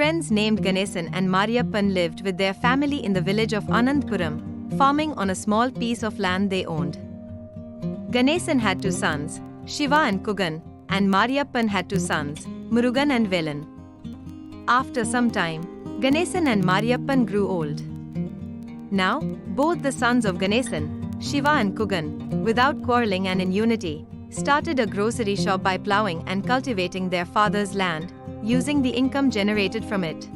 friends named Ganesan and Mariappan lived with their family in the village of Ananthapuram, farming on a small piece of land they owned. Ganesan had two sons, Shiva and Kugan, and Mariappan had two sons, Murugan and Velan. After some time, Ganesan and Mariappan grew old. Now, both the sons of Ganesan, Shiva and Kugan, without quarreling and in unity, started a grocery shop by ploughing and cultivating their father's land, using the income generated from it.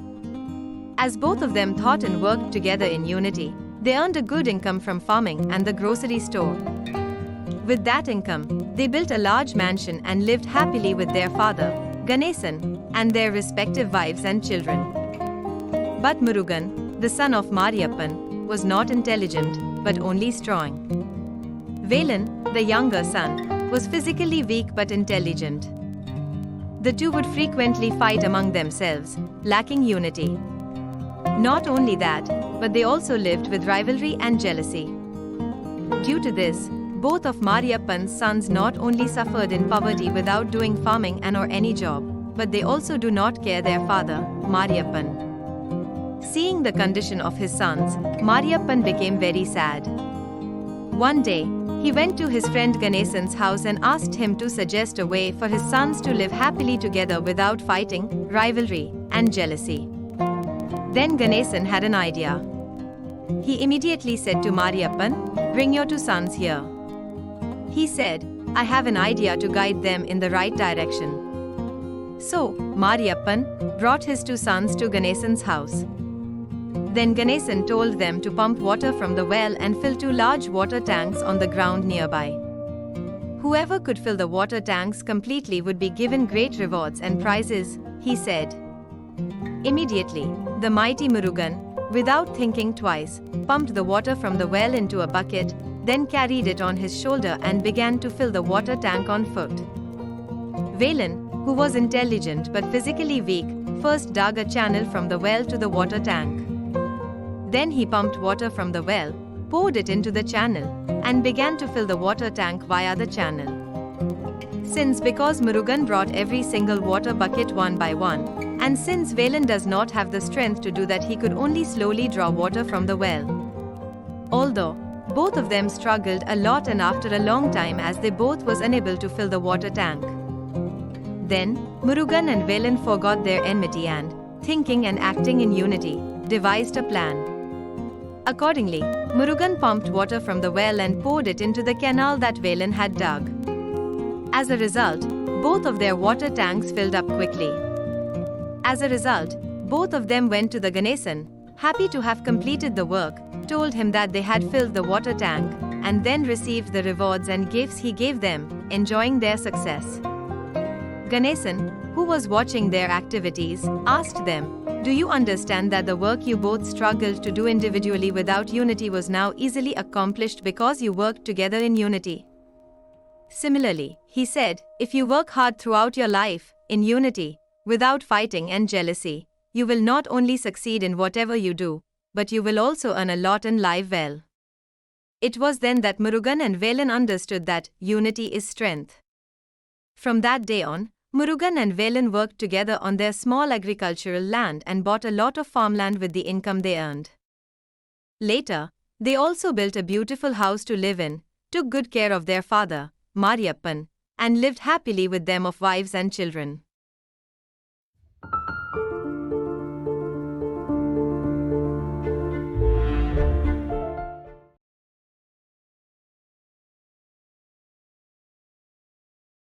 As both of them thought and worked together in unity, they earned a good income from farming and the grocery store. With that income, they built a large mansion and lived happily with their father, Ganesan, and their respective wives and children. But Murugan, the son of Mariappan, was not intelligent, but only strong. Velan, the younger son, was physically weak but intelligent. The two would frequently fight among themselves, lacking unity. Not only that, but they also lived with rivalry and jealousy. Due to this, both of Mariappan's sons not only suffered in poverty without doing farming and or any job, but they also do not care their father, Mariappan. Seeing the condition of his sons, Mariappan became very sad. One day, he went to his friend Ganesan's house and asked him to suggest a way for his sons to live happily together without fighting, rivalry, and jealousy. Then Ganesan had an idea. He immediately said to Mariappan, "Bring your two sons here." He said, "I have an idea to guide them in the right direction." So, Mariappan brought his two sons to Ganesan's house. Then Ganesan told them to pump water from the well and fill two large water tanks on the ground nearby. Whoever could fill the water tanks completely would be given great rewards and prizes, he said. Immediately, the mighty Murugan, without thinking twice, pumped the water from the well into a bucket, then carried it on his shoulder and began to fill the water tank on foot. Velan, who was intelligent but physically weak, first dug a channel from the well to the water tank. Then he pumped water from the well, poured it into the channel, and began to fill the water tank via the channel. Because Murugan brought every single water bucket one by one, and since Velan does not have the strength to do that, he could only slowly draw water from the well. Although, both of them struggled a lot and after a long time as they both was unable to fill the water tank. Then, Murugan and Velan forgot their enmity and, thinking and acting in unity, devised a plan. Accordingly, Murugan pumped water from the well and poured it into the canal that Velan had dug. As a result, both of their water tanks filled up quickly. As a result, both of them went to the Ganesan, happy to have completed the work, told him that they had filled the water tank, and then received the rewards and gifts he gave them, enjoying their success. Ganesan, who was watching their activities, asked them, "Do you understand that the work you both struggled to do individually without unity was now easily accomplished because you worked together in unity?" Similarly, he said, if you work hard throughout your life, in unity, without fighting and jealousy, you will not only succeed in whatever you do, but you will also earn a lot and live well. It was then that Murugan and Velan understood that unity is strength. From that day on, Murugan and Velan worked together on their small agricultural land and bought a lot of farmland with the income they earned. Later, they also built a beautiful house to live in, took good care of their father, Mariappan, and lived happily with them of wives and children.